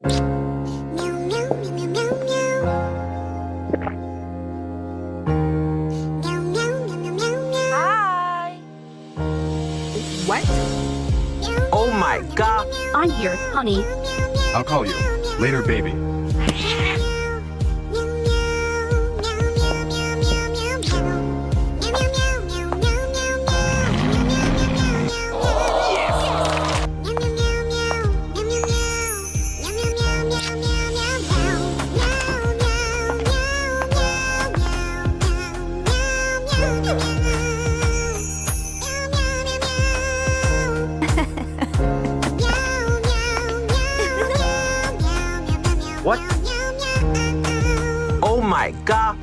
Hi. What? Oh my god. I'm here, honey. I'll call you. Later, baby. What? Oh my god.